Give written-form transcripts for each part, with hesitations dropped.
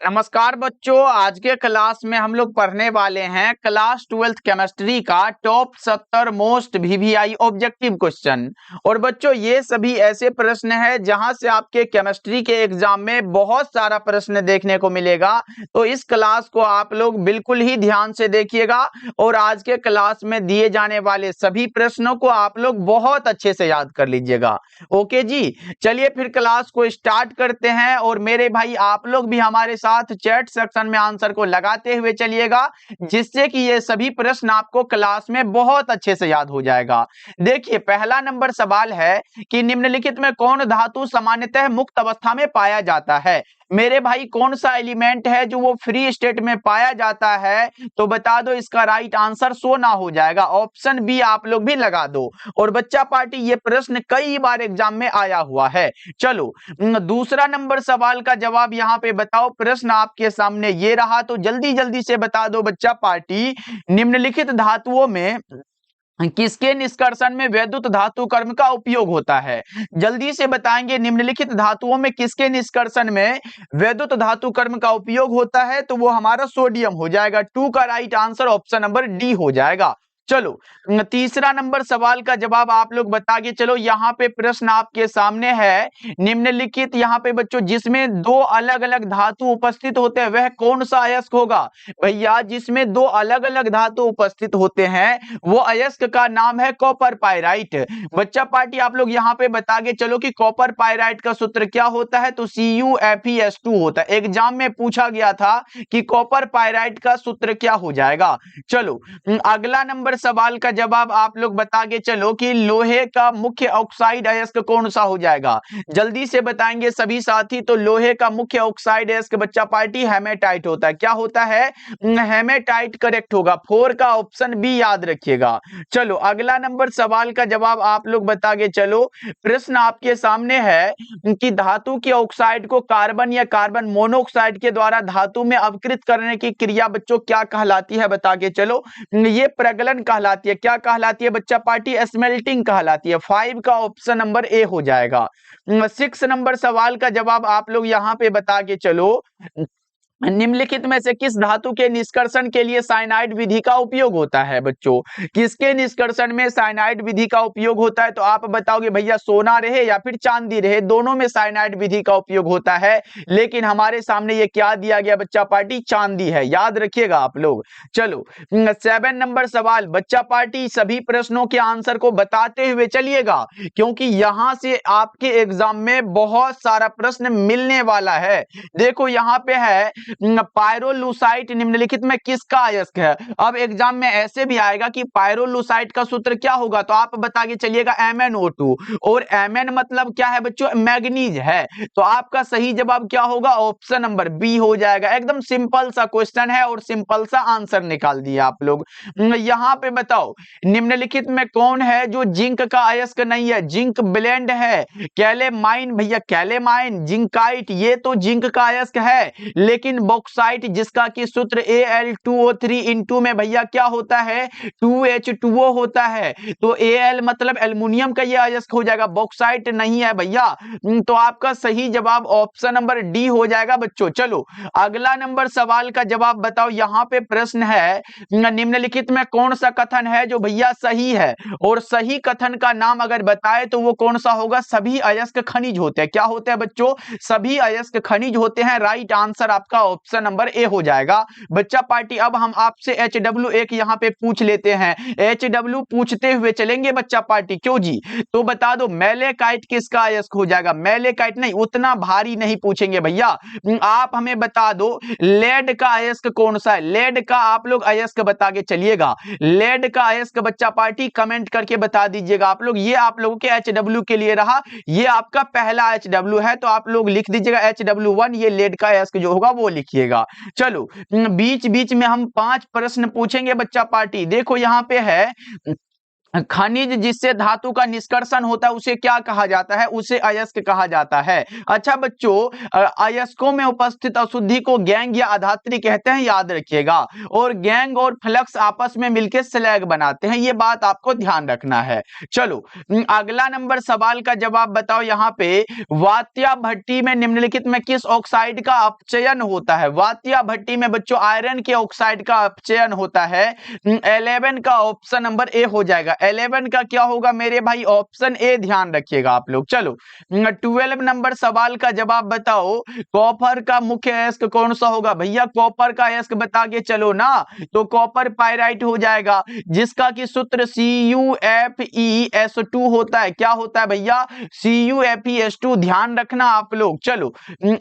नमस्कार बच्चों, आज के क्लास में हम लोग पढ़ने वाले हैं क्लास 12th केमिस्ट्री का top 70 most VVI objective question. और बच्चों ये सभी ऐसे प्रश्न हैं जहां से आपके केमिस्ट्री के एग्जाम में बहुत सारा प्रश्न देखने को मिलेगा। तो इस क्लास को आप लोग बिल्कुल ही ध्यान से देखिएगा और आज के क्लास में दिए जाने वाले सभी प्रश्नों को आप लोग बहुत अच्छे से याद कर लीजिएगा। ओके जी, चलिए फिर क्लास को स्टार्ट करते हैं। और मेरे भाई आप लोग भी हमारे साथ चैट सेक्शन में आंसर को लगाते हुए चलिएगा, जिससे कि ये सभी प्रश्न आपको क्लास में बहुत अच्छे से याद हो जाएगा। देखिए पहला नंबर सवाल है कि निम्नलिखित में कौन धातु सामान्यतः मुक्त अवस्था में पाया जाता है। मेरे भाई कौन सा एलिमेंट है जो वो फ्री स्टेट में पाया जाता है, तो बता दो। इसका राइट आंसर सोना हो जाएगा। ऑप्शन बी आप लोग भी लगा दो। और बच्चा पार्टी ये प्रश्न कई बार एग्जाम में आया हुआ है। चलो दूसरा नंबर सवाल का जवाब यहाँ पे बताओ। प्रश्न आपके सामने ये रहा, तो जल्दी जल्दी से बता दो बच्चा पार्टी। निम्नलिखित धातुओं में किसके निष्कर्षण में वैद्युत धातु कर्म का उपयोग होता है। जल्दी से बताएंगे, निम्नलिखित धातुओं में किसके निष्कर्षण में वैद्युत धातु कर्म का उपयोग होता है, तो वो हमारा सोडियम हो जाएगा। 2 का right answer option number D हो जाएगा। चलो तीसरा नंबर सवाल का जवाब आप लोग बता के चलो। यहाँ पे प्रश्न आपके सामने है, निम्नलिखित यहाँ पे बच्चों जिसमें दो अलग अलग धातु उपस्थित होते हैं वह कौन सा अयस्क होगा। भैया जिसमें दो अलग अलग धातु उपस्थित होते हैं वो अयस्क का नाम है कॉपर पाइराइट। बच्चा पार्टी आप लोग यहाँ पे बता के चलो कि कॉपर पाइराइट का सूत्र क्या होता है, तो CuFeS2 होता है। एग्जाम में पूछा गया था कि कॉपर पाइराइट का सूत्र क्या हो जाएगा। चलो अगला नंबर सवाल का जवाब आप लोग बता के चलो कि लोहे का मुख्य ऑक्साइड अयस्क कौन सा हो जाएगा। जल्दी से बताएंगे सभी साथी। तो लोहे का मुख्य ऑक्साइड अयस्क बच्चा पार्टी हेमेटाइट होता है। क्या होता है? हेमेटाइट करेक्ट होगा। 4 का ऑप्शन बी याद रखिएगा। चलो अगला नंबर सवाल का जवाब आप लोग बता के चलो। प्रश्न आपके सामने है कि धातु के ऑक्साइड को कार्बन या कार्बन मोनोऑक्साइड के द्वारा धातु में अवकृत करने की क्रिया बच्चों क्या कहलाती है, बता के चलो। ये प्रगलन कहलाती है। क्या कहलाती है बच्चा पार्टी? स्मेल्टिंग कहलाती है। 5 का ऑप्शन नंबर ए हो जाएगा। 6 नंबर सवाल का जवाब आप लोग यहां पे बता के चलो। निम्नलिखित में से किस धातु के निष्कर्षण के लिए साइनाइड विधि का उपयोग होता है बच्चों? किसके निष्कर्षण में साइनाइड विधि का उपयोग होता है? तो आप बताओगे भैया सोना रहे या फिर चांदी रहे, दोनों में साइनाइड विधि का उपयोग होता है। लेकिन हमारे सामने ये क्या दिया गया बच्चा पार्टी? चांदी है, याद रखिएगा आप लोग। चलो 7 नंबर सवाल बच्चा पार्टी सभी प्रश्नों के आंसर को बताते हुए चलिएगा, क्योंकि यहां से आपके एग्जाम में बहुत सारा प्रश्न मिलने वाला है। देखो यहाँ पे है पायरोलुसाइट निम्नलिखित में किसका अयस्क है। अब एग्जाम में ऐसे भी आएगा कि पायरोलुसाइट का सूत्र क्या होगा, तो आप बता के चलिएगा MnO2। और Mn मतलब क्या है बच्चों? मैग्नीज है। तो आपका सही जवाब क्या होगा? ऑप्शन नंबर बी हो जाएगा। एकदम सिंपल सा क्वेश्चन है और सिंपल सा आंसर निकाल दिया आप लोग। यहां पे बताओ निम्नलिखित में कौन है जो जिंक का अयस्क नहीं है? जिंक ब्लेंड है। कैलेमाइन भैया, कैलेमाइन, जिंकाइट, ये तो जिंक का अयस्क है। लेकिन बॉक्साइट जिसका कि सूत्र Al2O3 में भैया क्या होता है? 2H2O होता है। तो Al मतलब एल्युमिनियम का ये अयस्क हो जाएगा, बॉक्साइट नहीं है भैया। तो आपका सही जवाब ऑप्शन नंबर डी हो जाएगा बच्चों। चलो अगला नंबर सवाल का जवाब बताओ। यहां पे प्रश्न है निम्नलिखित में कौन सा कथन है जो भैया सही है। और सही कथन का नाम अगर बताए तो वो कौन सा होगा? सभी अयस्क खनिज होते हैं। क्या होते हैं बच्चों? सभी अयस्क खनिज होते हैं। राइट आंसर आपका ऑप्शन नंबर ए हो जाएगा। बच्चा पार्टी अब हम आपसे HW एक यहाँ पे पूछ लेते हैं। HW पूछते हुए चलेंगे बच्चा पार्टी, क्यों जी? तो बता दो मैलेकाइट किसका अयस्क हो जाएगा? मैलेकाइट नहीं, उतना भारी नहीं पूछेंगे भैया। आप हमें बता दो लेड का अयस्क कौन सा है। लेड का आप लोग अयस्क बता के चलिएगा। लेड का अयस्क बच्चा पार्टी कमेंट करके बता दीजिएगा आप लोग। ये आप लोगों के HW के लिए रहा। ये आपका पहला HW है, तो आप लोग लिख दीजिएगा HW1। ये लेड का अयस्क जो होगा वो लिखिएगा। चलो बीच बीच में हम 5 प्रश्न पूछेंगे बच्चा पार्टी। देखो यहाँ पे है खनिज जिससे धातु का निष्कर्षण होता है उसे क्या कहा जाता है? उसे अयस्क कहा जाता है। अच्छा बच्चों, अयस्कों में उपस्थित अशुद्धि को गैंग या अधात्री कहते हैं, याद रखिएगा। और गैंग और फ्लक्स आपस में मिलकर स्लैग बनाते हैं, ये बात आपको ध्यान रखना है। चलो अगला नंबर सवाल का जवाब बताओ। यहाँ पे वात्या भट्टी में निम्नलिखित में किस ऑक्साइड का अपचयन होता है? वात्या भट्टी में बच्चों आयरन के ऑक्साइड का अपचयन होता है। 11 का ऑप्शन नंबर ए हो जाएगा। 11 का क्या होगा मेरे भाई? ऑप्शन ए, ध्यान रखिएगा आप लोग। चलो 12 नंबर सवाल का जवाब बताओ। कॉपर का मुख्य अयस्क कौन सा होगा? भैया कॉपर का अयस्क बता के चलो ना, तो कॉपर पाइराइट हो जाएगा, जिसका कि सूत्र CuFeS2 होता है। क्या होता है भैया? CuFeS2, ध्यान रखना आप लोग। चलो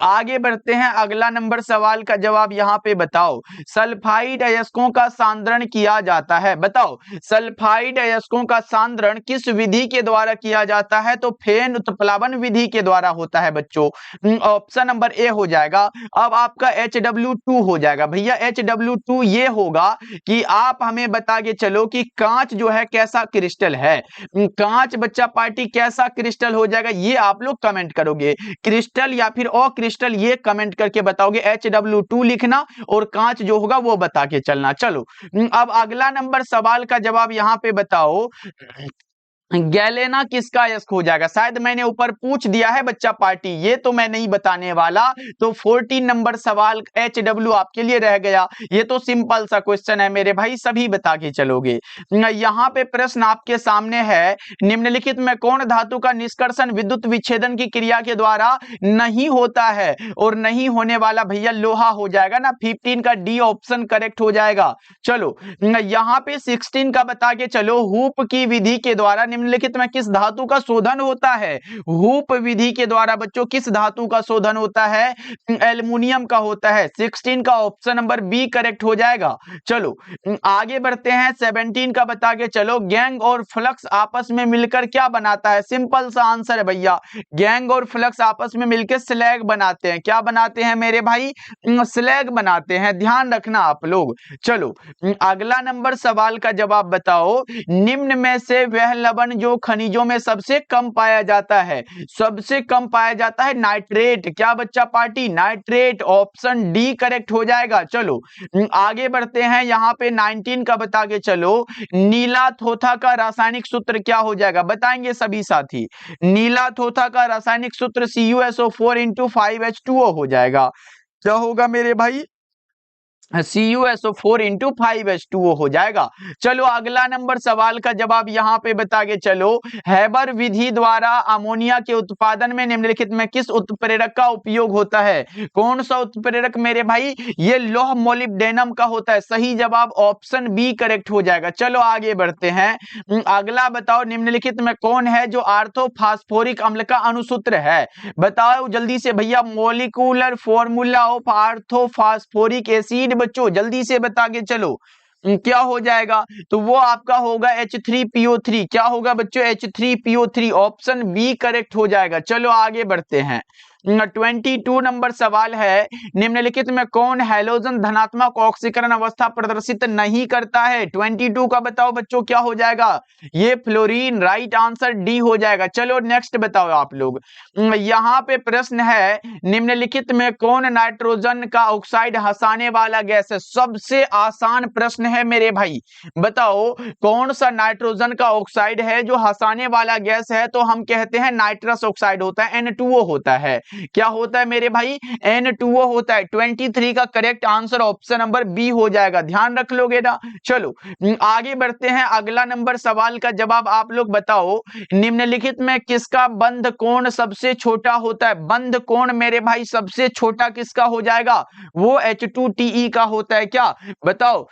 आगे बढ़ते हैं, अगला नंबर सवाल का जवाब यहाँ पे बताओ। सल्फाइड अयस्कों का सांद्रण किया जाता है, बताओ सल्फाइड अयस्कों का सांद्रण किस विधि के द्वारा किया जाता है? तो फेन उत्प्लावन विधि के द्वारा होता है बच्चों। ऑप्शन नंबर ए हो जाएगा। अब आपका HW2 हो जाएगा। भैया HW2 ये होगा कि आप हमें बता के चलो कि कांच जो है कैसा क्रिस्टल है। कांच बच्चा पार्टी कैसा क्रिस्टल हो जाएगा, ये आप लोग कमेंट करोगे। क्रिस्टल या फिर अक्रिस्टल, ये कमेंट करके बताओगे। HW2 लिखना और कांच जो होगा वो बता के चलना। चलो अब अगला नंबर सवाल का जवाब यहाँ पे बताओ। गैलेना किसका अयस्क हो जाएगा? शायद मैंने ऊपर पूछ दिया है बच्चा पार्टी, ये तो मैं नहीं बताने वाला। तो 14 नंबर सवाल HW आपके लिए रह गया। ये तो सिंपल सा क्वेश्चन है मेरे भाई, सभी बता के चलोगे। यहाँ पे प्रश्न आपके सामने है, निम्नलिखित में कौन धातु का निष्कर्षण विद्युत विच्छेदन की क्रिया के द्वारा नहीं होता है? और नहीं होने वाला भैया लोहा हो जाएगा ना। 15 का डी ऑप्शन करेक्ट हो जाएगा। चलो यहाँ पे 16 का बता के चलो। हूप की विधि के द्वारा निम्नलिखित में किस धातु का शोधन होता है? हूप विधि के द्वारा बच्चों किस धातु का शोधन होता है? एल्युमिनियम का होता है। 16 का ऑप्शन नंबर बी करेक्ट हो जाएगा। चलो आगे बढ़ते हैं, 17 का बता के चलो। गैंग और फ्लक्स आपस में मिलकर क्या बनाता है? सिंपल सा आंसर है भैया, गैंग और फ्लक्स आपस में मिलकर स्लैग बनाते हैं। क्या बनाते हैं मेरे भाई? स्लैग बनाते हैं, ध्यान रखना आप लोग। चलो अगला नंबर सवाल का जवाब बताओ। निम्न में से वह लवण जो खनिजों में सबसे कम पाया जाता है? सबसे कम पाया जाता है नाइट्रेट। क्या बच्चा party? Nitrate, option D correct हो जाएगा। चलो आगे बढ़ते हैं, यहाँ पे 19 का बता के चलो। नीला थोथा का रासायनिक सूत्र क्या हो जाएगा? बताएंगे सभी साथी। नीला थोथा का रासायनिक सूत्र CuSO4 × 5H2O हो जाएगा। क्या होगा मेरे भाई? CuSO4 × 5H2O हो जाएगा। चलो अगला नंबर सवाल का जवाब यहाँ पे बता के चलो। हैबर विधि द्वारा अमोनिया के उत्पादन में निम्नलिखित में किस उत्प्रेरक का उपयोग होता है? कौन सा उत्प्रेरक मेरे भाई? ये लौह मोलिब्डेनम का होता है। सही जवाब ऑप्शन बी करेक्ट हो जाएगा। चलो आगे बढ़ते हैं, अगला बताओ। निम्नलिखित में कौन है जो आर्थोफास्फोरिक अम्ल का अणुसूत्र है? बताओ जल्दी से भैया, मॉलिक्यूलर फॉर्मूला ऑफ आर्थोफास्फोरिक एसिड बच्चों, जल्दी से बता के चलो। क्या हो जाएगा? तो वो आपका होगा H3PO3। क्या होगा बच्चों? H3PO3, ऑप्शन बी करेक्ट हो जाएगा। चलो आगे बढ़ते हैं, 22 नंबर सवाल है। निम्नलिखित में कौन हैलोजन धनात्मक ऑक्सीकरण अवस्था प्रदर्शित नहीं करता है? 22 का बताओ बच्चों, क्या हो जाएगा? ये फ्लोरीन, राइट आंसर डी हो जाएगा। चलो नेक्स्ट बताओ आप लोग। यहाँ पे प्रश्न है, निम्नलिखित में कौन नाइट्रोजन का ऑक्साइड हंसाने वाला गैस है? सबसे आसान प्रश्न है मेरे भाई, बताओ कौन सा नाइट्रोजन का ऑक्साइड है जो हंसाने वाला गैस है? तो हम कहते हैं नाइट्रस ऑक्साइड होता है, N2O होता है। क्या होता है मेरे भाई? N2O होता है। 23 का correct answer option number B हो जाएगा, ध्यान रख लोगे ना। चलो आगे बढ़ते हैं, अगला नंबर सवाल का जवाब आप लोग बताओ। निम्नलिखित में किसका बंध कोण सबसे छोटा होता है? बंध कोण मेरे भाई सबसे छोटा किसका हो जाएगा? वो H2TE का होता है। क्या बताओ?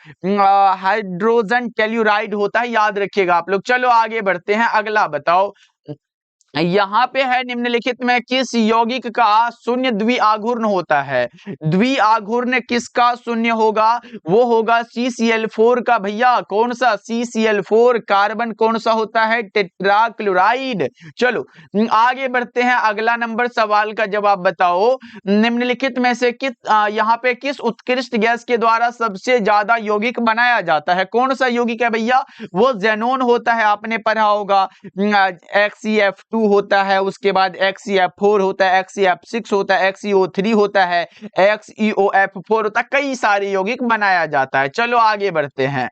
हाइड्रोजन टेल्यूराइड होता है, याद रखिएगा आप लोग। चलो आगे बढ़ते हैं, अगला बताओ। यहाँ पे है निम्नलिखित में किस यौगिक का शून्य द्विआघूर्ण होता है? द्विआघूर्ण किसका शून्य होगा? वो होगा CCl4 का। भैया कौन सा? CCl4। कार्बन कौन सा होता है? टेट्राक्लोराइड। चलो आगे बढ़ते हैं, अगला नंबर सवाल का जवाब बताओ। निम्नलिखित में से यहाँ पे किस उत्कृष्ट गैस के द्वारा सबसे ज्यादा यौगिक बनाया जाता है? कौन सा यौगिक है भैया? वो जेनोन होता है, आपने पढ़ा होगा। XeF2 होता है, उसके बाद XeF4 होता है, XeF6 होता है, XeO3 होता है, XeOF4 होता है, कई सारे यौगिक बनाया जाता है। चलो आगे बढ़ते हैं,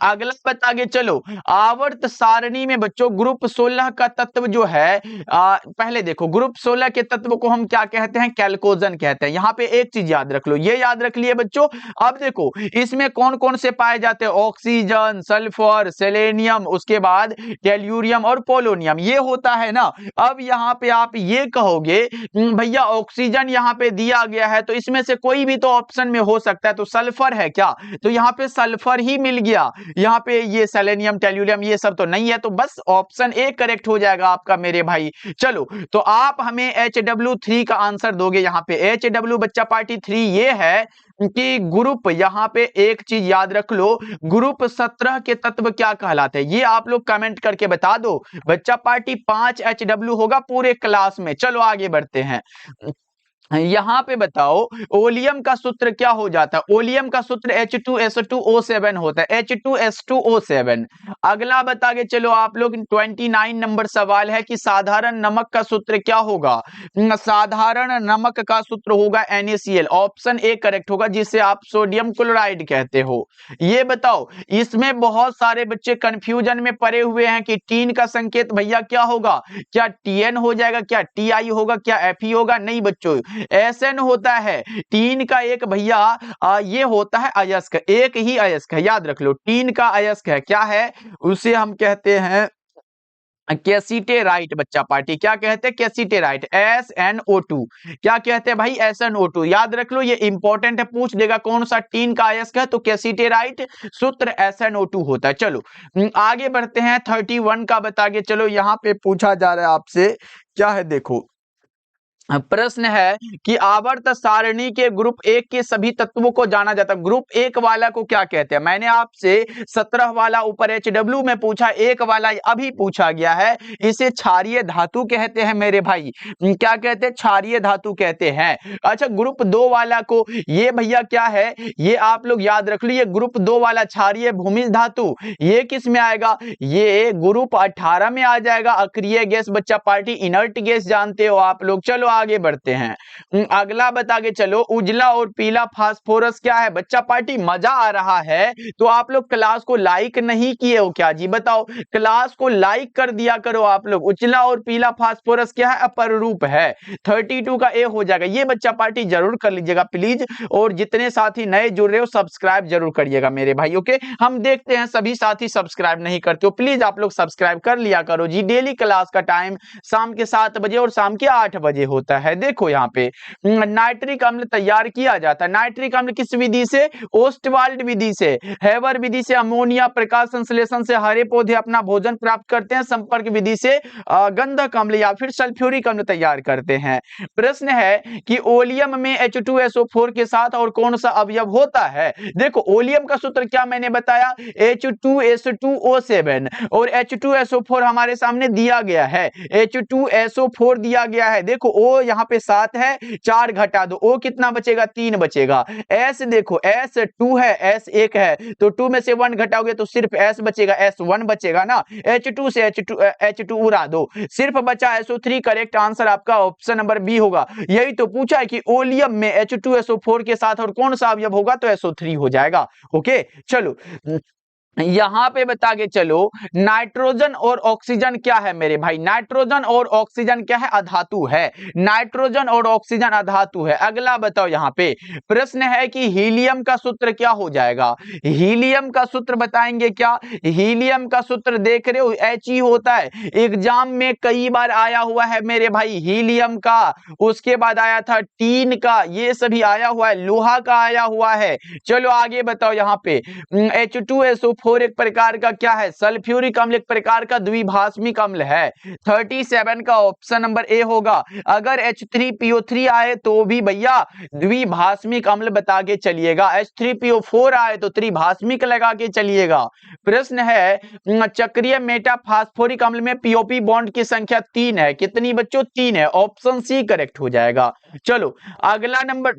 अगला बतागे चलो। आवर्त सारणी में बच्चों ग्रुप 16 का तत्व जो है, पहले देखो ग्रुप 16 के तत्व को हम क्या कहते हैं? कैल्कोजन कहते हैं। यहाँ पे एक चीज याद रख लो, ये याद रख लिए बच्चों। अब देखो इसमें कौन कौन से पाए जाते हैं? ऑक्सीजन, सल्फर, सेलेनियम, उसके बाद टेल्यूरियम और पोलोनियम, ये होता है ना। अब यहाँ पे आप ये कहोगे भैया ऑक्सीजन यहाँ पे दिया गया है, तो इसमें से कोई भी तो ऑप्शन में हो सकता है, तो सल्फर है क्या? तो यहाँ पे सल्फर ही मिल गया। यहाँ पे ये सेलेनियम, टेल्यूरियम ये सब तो नहीं है, तो बस ऑप्शन ए करेक्ट हो जाएगा आपका मेरे भाई। चलो तो आप हमें HW3 का आंसर दोगे। यहाँ पे HW बच्चा पार्टी 3 ये है कि ग्रुप, यहाँ पे एक चीज याद रख लो, ग्रुप 17 के तत्व क्या कहलाते हैं? ये आप लोग कमेंट करके बता दो। बच्चा पार्टी 5 HW होगा पूरे क्लास में। चलो आगे बढ़ते हैं, यहां पे बताओ ओलियम का सूत्र क्या हो जाता है? ओलियम का सूत्र H2SO2O7 होता है, H2S2O7। अगला बतागे चलो आप लोग, 29 नंबर सवाल है कि साधारण नमक का सूत्र क्या होगा? साधारण नमक का सूत्र होगा NaCl। ऑप्शन ए करेक्ट होगा, जिसे आप सोडियम क्लोराइड कहते हो। ये बताओ, इसमें बहुत सारे बच्चे कंफ्यूजन में पड़े हुए हैं कि टीन का संकेत भैया क्या होगा? क्या TN हो जाएगा, क्या TI होगा, क्या Fe होगा? नहीं बच्चों, SN होता है। टीन का एक भैया ये होता है अयस्क, एक ही अयस्क है, याद रख लो। टीन का अयस्क है, क्या है? उसे हम कहते हैं कैसीटेराइट। बच्चा पार्टी क्या कहते हैं? कैसीटेराइट, SnO2। क्या कहते हैं भाई? SnO2। याद रख लो, ये इंपॉर्टेंट है, पूछ देगा कौन सा टीन का अयस्क है, तो कैसीटेराइट, सूत्र SnO2 होता है। चलो आगे बढ़ते हैं, 31 का बतागे चलो। यहाँ पे पूछा जा रहा है आपसे, क्या है देखो, प्रश्न है कि आवर्त सारणी के ग्रुप 1 के सभी तत्वों को जाना जाता है। ग्रुप 1 वाला को क्या कहते हैं? मैंने आपसे 17 वाला ऊपर HW में पूछा, 1 वाला अभी पूछा गया है, इसे क्षारीय धातु कहते हैं मेरे भाई। क्या कहते हैं? क्षारीय धातु कहते हैं। अच्छा ग्रुप 2 वाला को, ये भैया क्या है? ये आप लोग याद रख लीजिए, ग्रुप 2 वाला क्षारीय भूमिज धातु, ये किस में आएगा? ये ग्रुप 18 में आ जाएगा। अक्रिय गैस बच्चा पार्टी, इनर्ट गैस जानते हो आप लोग। चलो आगे बढ़ते हैं, अगला बतागे चलो। उजला और पीला फास्फोरस क्या है? बच्चा पार्टी मजा आ रहा है तो आप लोग क्लास को लाइक नहीं किए हो क्या जी? बताओ, क्लास को लाइक कर दिया करो आप लोग। उजला और पीला फास्फोरस क्या है? अपर रूप है। 32 का ए हो जाएगा। ये बच्चा पार्टी जरूर कर लीजिएगा प्लीज, और जितने साथी नए जुड़ रहे हो सब्सक्राइब जरूर करिएगा मेरे भाई। ओके, हम देखते हैं सभी साथी सब्सक्राइब नहीं करते हो, प्लीज आप लोग सब्सक्राइब कर लिया करो जी। डेली क्लास का टाइम शाम के 7 बजे और शाम के 8 बजे होता है। देखो यहाँ पे नाइट्रिक अम्ल तैयार किया जाता है। नाइट्रिक अम्ल किस विधि से? ओस्टवाल्ड विधि से। हेवर विधि से अमोनिया प्रकाश संश्लेषण से हरे पौधे अपना भोजन प्राप्त करते हैं। संपर्क विधि से गंधक अम्ल या फिर सल्फ्यूरिक अम्ल तैयार करते हैं। प्रश्न है कि ओलियम में H2SO4 के साथ और कौन सा अवयव होता है? देखो ओलियम का सूत्र क्या मैंने बताया? H2S2O7, और H2SO4 हमारे सामने दिया गया है, H2SO4 दिया गया है। देखो O यहाँ पे 7 है, 4 घटा दो, O कितना बचेगा? 3 बचेगा। S देखो S2 है, S 1 है, तो 2 में से 1 घटाओगे तो सिर्फ S बचेगा, S1 बचेगा ना। H2 से H2 उड़ा दो, सिर्फ बचा SO3। करेक्ट आंसर आपका ऑप्शन नंबर बी होगा। यही तो पूछा है कि ओलियम में H2SO4 के साथ और कौन सा अवयव होगा, तो SO3 हो जाएगा। ओके चलो यहां पे बता के चलो, नाइट्रोजन और ऑक्सीजन क्या है मेरे भाई? नाइट्रोजन और ऑक्सीजन क्या है? अधातु है। नाइट्रोजन और ऑक्सीजन अधातु है। अगला बताओ, यहाँ पे प्रश्न है कि हीलियम का सूत्र क्या हो जाएगा? हीलियम का सूत्र बताएंगे क्या? हीलियम का सूत्र देख रहे हो, He होता है। एग्जाम में कई बार आया हुआ है मेरे भाई हीलियम का, उसके बाद आया था टीन का, ये सभी आया हुआ है, लोहा का आया हुआ है। चलो आगे बताओ, यहाँ पे H2SO4 PO4 एक प्रकार का क्या है? सल्फ्यूरिक अम्ल एक प्रकार का द्विभाषमिक अम्ल है। 37 का ऑप्शन नंबर ए होगा। अगर H3PO3 आए तो भी भैया द्विभाषमिक अम्ल बता के चलिएगा, H3PO4 आए तो त्रिभाषमिक लगा के चलिएगा। प्रश्न है चक्रीय मेटाफास्फोरिक अम्ल में POP बॉन्ड की संख्या 3 है। कितनी बच्चों? 3 है। ऑप्शन सी करेक्ट हो जाएगा। चलो अगला नंबर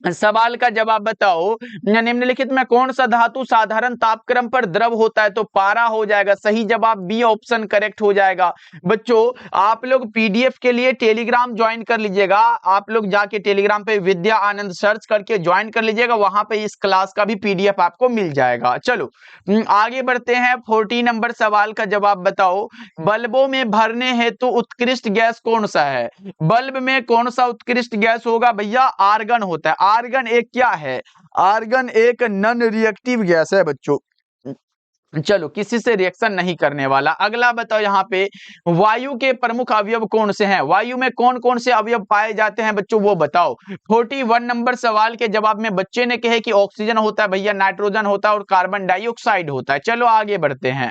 सवाल का जवाब बताओ, निम्नलिखित में कौन सा धातु साधारण तापक्रम पर द्रव होता है? तो पारा हो जाएगा। सही जवाब बी ऑप्शन करेक्ट हो जाएगा। बच्चों आप लोग पीडीएफ के लिए टेलीग्राम ज्वाइन कर लीजिएगा। आप लोग जाके टेलीग्राम पे विद्या आनंद सर्च करके ज्वाइन कर लीजिएगा, वहां पे इस क्लास का भी पीडीएफ आपको मिल जाएगा। चलो आगे बढ़ते हैं। 40 नंबर सवाल का जवाब बताओ, बल्बों में भरने हेतु उत्कृष्ट गैस कौन सा है? बल्ब में कौन सा उत्कृष्ट गैस होगा भैया? आर्गन होता है। आर्गन एक क्या है? आर्गन एक नॉन रिएक्टिव गैस है बच्चों। चलो किसी से रिएक्शन नहीं करने वाला। अगला बताओ यहाँ पे वायु के प्रमुख अवयव कौन से हैं? वायु में कौन कौन से अवयव पाए जाते हैं बच्चों, वो बताओ। 41 नंबर सवाल के जवाब में बच्चे ने कहे कि ऑक्सीजन होता है भैया, नाइट्रोजन होता है और कार्बन डाइऑक्साइड होता है। चलो आगे बढ़ते हैं।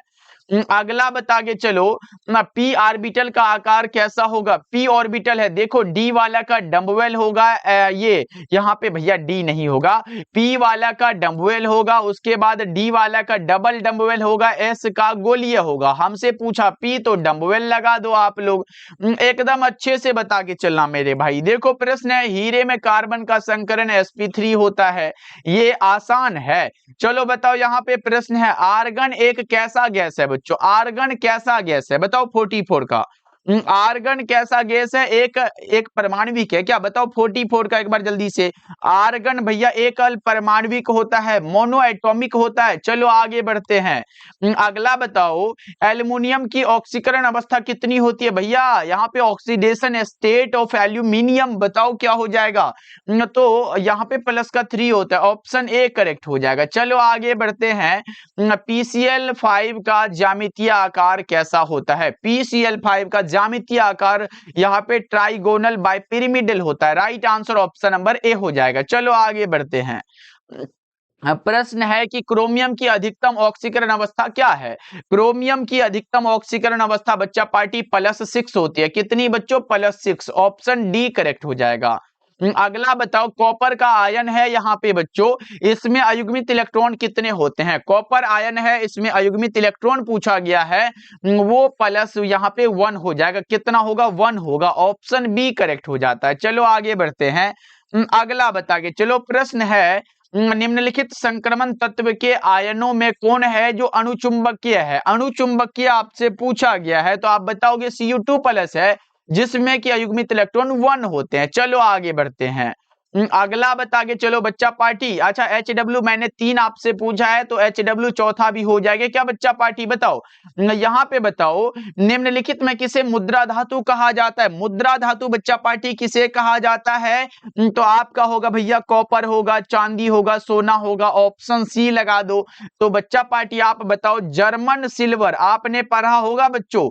अगला बता के चलो ना, पी ऑर्बिटल का आकार कैसा होगा? पी ऑर्बिटल है, देखो डी वाला का डम्बवेल होगा। ये यहाँ पे भैया डी नहीं होगा, पी वाला का डम्बवेल होगा, उसके बाद डी वाला का डबल डम्बवेल होगा, एस का गोलीय होगा। हमसे पूछा पी तो डम्बवेल लगा दो आप लोग। एकदम अच्छे से बता के चलना मेरे भाई। देखो प्रश्न है, हीरे में कार्बन का संकरण sp3 होता है, ये आसान है। चलो बताओ यहाँ पे प्रश्न है, आर्गन एक कैसा गैस है बच्चों? आर्गन कैसा गैस है बताओ? 44 का आर्गन कैसा गैस है? एक परमाणविक है क्या? बताओ 44 का एक बार जल्दी से। आर्गन भैया एक परमाणविक होता है, मोनो एटॉमिक होता है। चलो आगे बढ़ते हैं। अगला बताओ, एल्युमिनियम की ऑक्सीकरण अवस्था कितनी होती है भैया? यहाँ पे ऑक्सीडेशन स्टेट ऑफ एल्यूमिनियम बताओ क्या हो जाएगा? तो यहाँ पे प्लस का 3 होता है। ऑप्शन ए करेक्ट हो जाएगा। चलो आगे बढ़ते हैं। PCl5 का ज्यामितीय आकार कैसा होता है? PCl5 का ज्यामितीय आकार यहाँ पे ट्राइगोनल बाइपिरामिडल होता है। Right answer option number A हो जाएगा। चलो आगे बढ़ते हैं। प्रश्न है कि क्रोमियम की अधिकतम ऑक्सीकरण अवस्था क्या है? क्रोमियम की अधिकतम ऑक्सीकरण अवस्था बच्चा पार्टी +6 होती है। कितनी बच्चों? +6। ऑप्शन डी करेक्ट हो जाएगा। अगला बताओ, कॉपर का आयन है यहाँ पे बच्चों, इसमें अयुग्मित इलेक्ट्रॉन कितने होते हैं? कॉपर आयन है, इसमें अयुग्मित इलेक्ट्रॉन पूछा गया है, वो प्लस यहाँ पे 1 हो जाएगा। कितना होगा? 1 होगा। ऑप्शन बी करेक्ट हो जाता है। चलो आगे बढ़ते हैं। अगला बता के चलो, प्रश्न है निम्नलिखित संक्रमण तत्व के आयनों में कौन है जो अणुचुंबकीय है? अणुचुंबकीय आपसे पूछा गया है, तो आप बताओगे Cu2+ है, जिसमें कि अयुग्मित इलेक्ट्रॉन 1 होते हैं। चलो आगे बढ़ते हैं। अगला बता के चलो बच्चा पार्टी। अच्छा HW मैंने 3 आपसे पूछा है, तो HW चौथा भी हो जाएगा क्या बच्चा पार्टी? बताओ यहाँ पे बताओ, निम्नलिखित में किसे मुद्रा धातु कहा जाता है? मुद्रा धातु बच्चा पार्टी किसे कहा जाता है? तो आपका होगा भैया कॉपर होगा, चांदी होगा, सोना होगा। ऑप्शन सी लगा दो। तो बच्चा पार्टी आप बताओ, जर्मन सिल्वर आपने पढ़ा होगा बच्चों,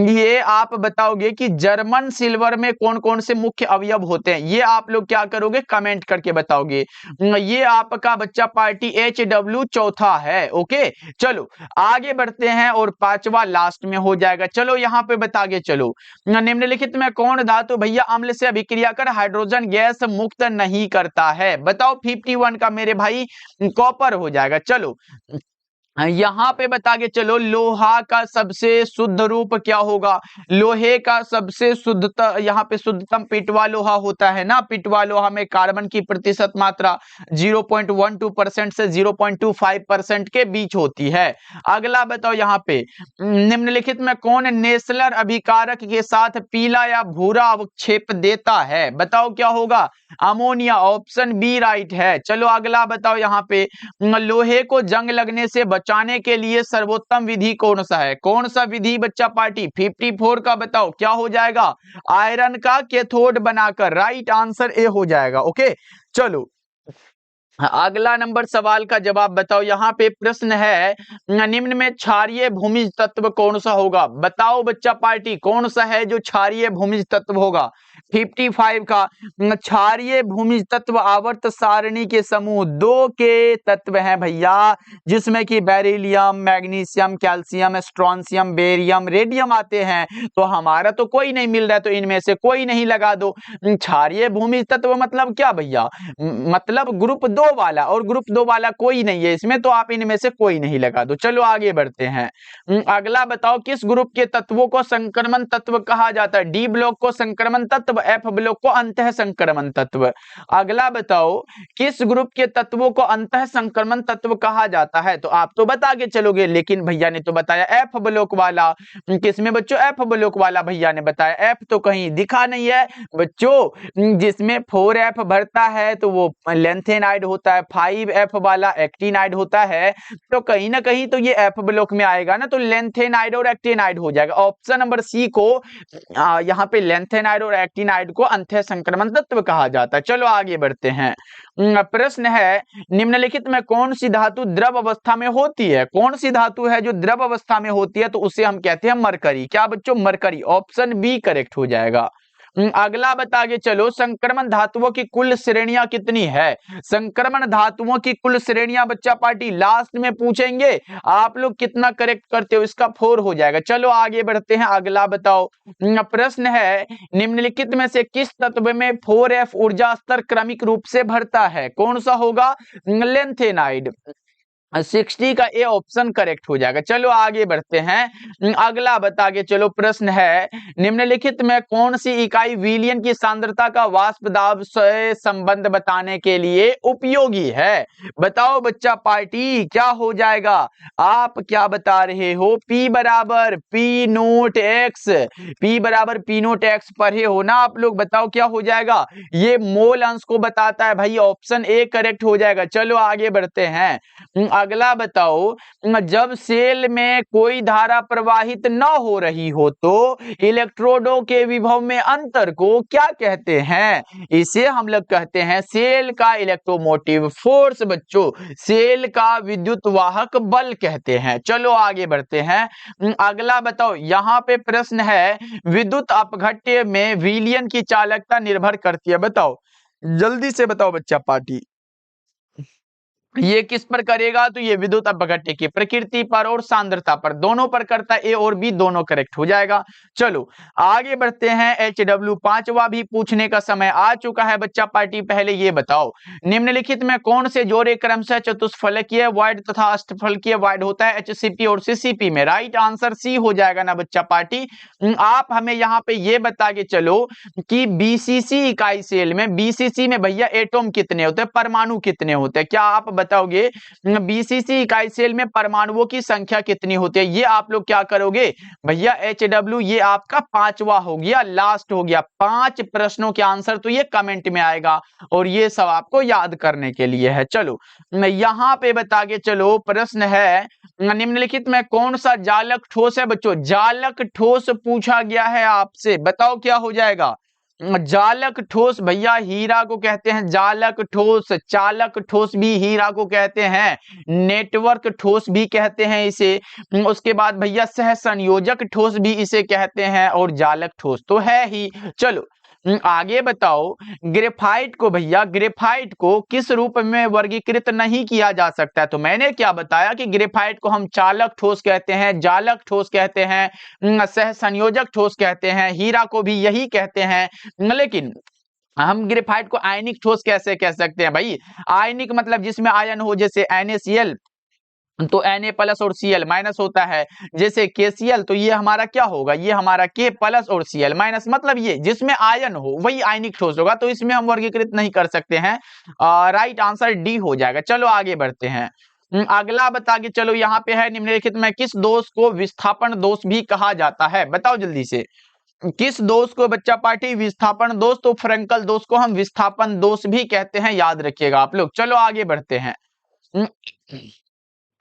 ये आप बताओगे कि जर्मन सिल्वर में कौन कौन से मुख्य अवयव होते हैं। ये आप लोग क्या करोगे? कमेंट करके बताओगे। ये आपका बच्चा पार्टी HW चौथा है। ओके चलो आगे बढ़ते हैं, और 5वां लास्ट में हो जाएगा। चलो यहाँ पे बता के चलो, निम्नलिखित में कौन धातु भैया अम्ल से अभिक्रिया कर हाइड्रोजन गैस मुक्त नहीं करता है? बताओ 51 का मेरे भाई कॉपर हो जाएगा। चलो यहाँ पे बता के चलो, लोहा का सबसे शुद्ध रूप क्या होगा? लोहे का सबसे शुद्धतम, यहाँ पे शुद्धतम पिटवा लोहा होता है ना। पिटवा लोहा में कार्बन की प्रतिशत मात्रा 0.12% से 0.25% के बीच होती है। अगला बताओ यहाँ पे, निम्नलिखित में कौन नेसलर अभिकारक के साथ पीला या भूरा अवक्षेप देता है? बताओ क्या होगा? अमोनिया। ऑप्शन बी राइट है। चलो अगला बताओ यहाँ पे, लोहे को जंग लगने से बचाने के लिए सर्वोत्तम विधि कौन सा है? कौन सा विधि बच्चा पार्टी? 54 का बताओ क्या हो जाएगा? आयरन का कैथोड बनाकर। राइट आंसर ए हो जाएगा। ओके चलो अगला नंबर सवाल का जवाब बताओ। यहाँ पे प्रश्न है, निम्न में क्षारीय भूमिज तत्व कौन सा होगा? बताओ बच्चा पार्टी कौन सा है जो क्षारीय भूमिज तत्व होगा? 55 का क्षारीय भूमि तत्व आवर्त सारणी के समूह 2 के तत्व हैं भैया, जिसमें कि beryllium, magnesium, calcium, strontium, barium, radium आते हैं। तो हमारा तो कोई नहीं मिल रहा है, तो इनमें से कोई नहीं लगा दो। क्षारीय भूमि तत्व मतलब क्या भैया, मतलब ग्रुप 2 वाला, और ग्रुप 2 वाला कोई नहीं है इसमें, तो आप इनमें से कोई नहीं लगा दो। चलो आगे बढ़ते हैं। अगला बताओ, किस ग्रुप के तत्वों को संक्रमण तत्व कहा जाता है? डी ब्लॉक को संक्रमण तत्व, एफ ब्लॉक को अंतः संक्रमण तत्व। अगला बताओ, किस ग्रुप के तत्वों को अंतः संक्रमण तत्व कहा जाता है? तो आप तो बता के चलोगे, लेकिन भैया ने तो बताया एफ ब्लॉक वाला। किसमें बच्चों? एफ ब्लॉक वाला भैया ने बताया। एफ तो कहीं दिखा नहीं है बच्चों, जिसमें 4F भरता है तो वो लेंथेनाइड होता है, 5F वाला एक्टिनाइड होता है, तो कहीं ना कहीं तो ये एफ ब्लॉक में आएगा ना, तो लेंथेनाइड और एक्टिनाइड हो जाएगा। ऑप्शन नंबर सी को यहाँ पे लेंथेनाइड और एक्टिनाइड को अंतः संक्रमण तत्व कहा जाता है। चलो आगे बढ़ते हैं। प्रश्न है, निम्नलिखित में कौन सी धातु द्रव अवस्था में होती है? कौन सी धातु है जो द्रव अवस्था में होती है? तो उसे हम कहते हैं मरकरी। क्या बच्चों? मरकरी। ऑप्शन बी करेक्ट हो जाएगा। अगला बता के चलो, संक्रमण धातुओं की कुल श्रेणियां कितनी है? संक्रमण धातुओं की कुल श्रेणियां बच्चा पार्टी लास्ट में पूछेंगे, आप लोग कितना करेक्ट करते हो इसका 4 हो जाएगा। चलो आगे बढ़ते हैं। अगला बताओ, प्रश्न है, निम्नलिखित में से किस तत्व में 4F ऊर्जा स्तर क्रमिक रूप से भरता है? कौन सा होगा? लेंथेनाइड। 60 का ए ऑप्शन करेक्ट हो जाएगा। चलो आगे बढ़ते हैं। अगला बता के चलो, प्रश्न है, निम्नलिखित में कौन सी इकाई विलयन की सांद्रता का वाष्प दाब से संबंध बताने के लिए उपयोगी है? बताओ बच्चा पार्टी, क्या हो जाएगा? आप क्या बता रहे हो? P बराबर P नोट X, P बराबर P नोट X पढ़े हो ना आप लोग? बताओ क्या हो जाएगा? ये मोल अंश को बताता है भाई, ऑप्शन ए करेक्ट हो जाएगा। चलो आगे बढ़ते हैं। अगला बताओ, जब सेल में कोई धारा प्रवाहित न हो रही हो तो इलेक्ट्रोडों के विभव में अंतर को क्या कहते हैं? इसे हम लोग कहते हैं सेल का इलेक्ट्रोमोटिव फोर्स बच्चों, सेल का विद्युत वाहक बल कहते हैं। चलो आगे बढ़ते हैं। अगला बताओ, यहाँ पे प्रश्न है, विद्युत अपघट्य में विलयन की चालकता निर्भर करती है। बताओ जल्दी से बताओ बच्चा पार्टी, ये किस पर करेगा? तो ये विद्युत अपघट्य की प्रकृति पर और सांद्रता पर, दोनों पर करता है। ए और बी दोनों करेक्ट हो जाएगा। चलो आगे बढ़ते हैं। HW 5वां भी पूछने का समय आ चुका है बच्चा पार्टी। पहले ये बताओ, निम्नलिखित में कौन से जोड़े क्रमशः चतुष्फलकीय वॉइड तथा अष्टफलकीय वॉइड होता है HCP और CCP में? राइट आंसर सी हो जाएगा ना बच्चा पार्टी। आप हमें यहाँ पे ये बता के चलो कि BCC इकाई सेल में, BCC में भैया एटॉम कितने होते हैं, परमाणु कितने होते हैं? क्या आप बताओगे? BCC इकाई सेल में परमाणुओं की संख्या कितनी होती है? ये आप लोग क्या करोगे भैया? HW ये आपका 5वां हो गया, लास्ट हो गया। 5 प्रश्नों के आंसर तो ये कमेंट में आएगा, और ये सब आपको याद करने के लिए है। चलो यहाँ पे बता के चलो, प्रश्न है, निम्नलिखित में कौन सा जालक ठोस है? बच्चों जालक ठोस पूछा गया है आपसे, बताओ क्या हो जाएगा? जालक ठोस भैया हीरा को कहते हैं जालक ठोस, चालक ठोस भी हीरा को कहते हैं, नेटवर्क ठोस भी कहते हैं इसे, उसके बाद भैया सह संयोजक ठोस भी इसे कहते हैं, और जालक ठोस तो है ही। चलो आगे बताओ, ग्रेफाइट को भैया, ग्रेफाइट को किस रूप में वर्गीकृत नहीं किया जा सकता है? तो मैंने क्या बताया कि ग्रेफाइट को हम चालक ठोस कहते हैं, जालक ठोस कहते हैं, सह संयोजक ठोस कहते हैं, हीरा को भी यही कहते हैं, लेकिन हम ग्रेफाइट को आयनिक ठोस कैसे कह सकते हैं भाई? आयनिक मतलब जिसमें आयन हो, जैसे NaCl तो Na प्लस और Cl माइनस होता है, जैसे KCl तो ये हमारा क्या होगा? ये हमारा K प्लस और Cl माइनस, मतलब ये जिसमें आयन हो वही आयनिक ठोस होगा, तो इसमें हम वर्गीकृत नहीं कर सकते हैं। राइट आंसर डी हो जाएगा। चलो आगे बढ़ते हैं। अगला बता के चलो, यहाँ पे है, निम्नलिखित में किस दोष को विस्थापन दोष भी कहा जाता है? बताओ जल्दी से, किस दोष को बच्चा पार्टी? विस्थापन दोष। तो फ्रेंकल दोष को हम विस्थापन दोष भी कहते हैं, याद रखिएगा आप लोग। चलो आगे बढ़ते हैं।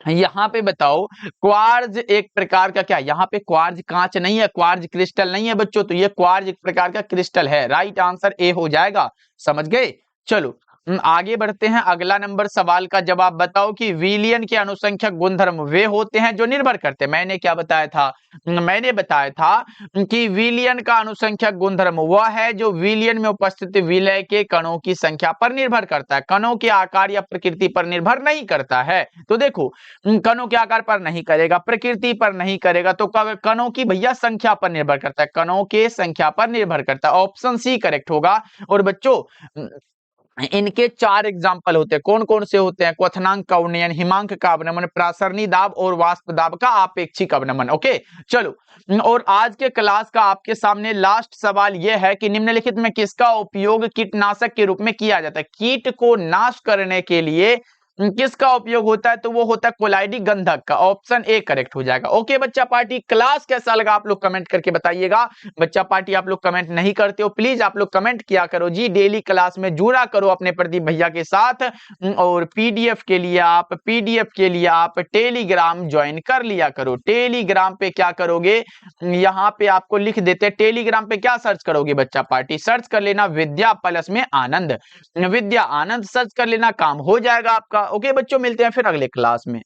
यहाँ पे बताओ, क्वार्ज एक प्रकार का, क्या यहाँ पे क्वार्ज कांच नहीं है, क्वार्ज क्रिस्टल नहीं है बच्चों, तो ये क्वार्ज एक प्रकार का क्रिस्टल है। राइट आंसर ए हो जाएगा, समझ गए? चलो आगे बढ़ते हैं, अगला नंबर सवाल का जवाब बताओ कि विलियन के अनुसंख्यक गुणधर्म वे होते हैं जो निर्भर करते हैं। मैंने क्या बताया था? मैंने बताया था कि विलियन का अनुसंख्यक गुणधर्म वह है जो विलियन में उपस्थित विलय के कणों की संख्या पर निर्भर करता है, कणों के आकार या प्रकृति पर निर्भर नहीं करता है। तो देखो, कणों के आकार पर नहीं करेगा, प्रकृति पर नहीं करेगा, तो कणों की भैया संख्या पर निर्भर करता है, कणों के संख्या पर निर्भर करता है। ऑप्शन सी करेक्ट होगा। और बच्चों, इनके 4 एग्जाम्पल होते हैं। कौन कौन से होते हैं? क्वथनांक का उन्नयन, हिमांक का अवनमन, प्रासरणी दाब और वाष्प दाब का आपेक्षिक अवनमन। ओके, चलो। और आज के क्लास का आपके सामने लास्ट सवाल यह है कि निम्नलिखित में किसका उपयोग कीटनाशक के रूप में किया जाता है? कीट को नाश करने के लिए किसका उपयोग होता है? तो वो होता है कोलाइडी गंधक का। ऑप्शन ए करेक्ट हो जाएगा। ओके बच्चा पार्टी, क्लास कैसा लगा आप लोग कमेंट करके बताइएगा। बच्चा पार्टी आप लोग कमेंट नहीं करते हो, प्लीज आप लोग कमेंट किया करो जी। डेली क्लास में जुड़ा करो अपने प्रदीप भैया के साथ। और पीडीएफ के लिए आप टेलीग्राम ज्वाइन कर लिया करो। टेलीग्राम पे क्या करोगे, यहाँ पे आपको लिख देते हैं। टेलीग्राम पे क्या सर्च करोगे बच्चा पार्टी? सर्च कर लेना विद्या प्लस में आनंद, विद्या आनंद सर्च कर लेना, काम हो जाएगा आपका। ओके बच्चों, मिलते हैं फिर अगले क्लास में।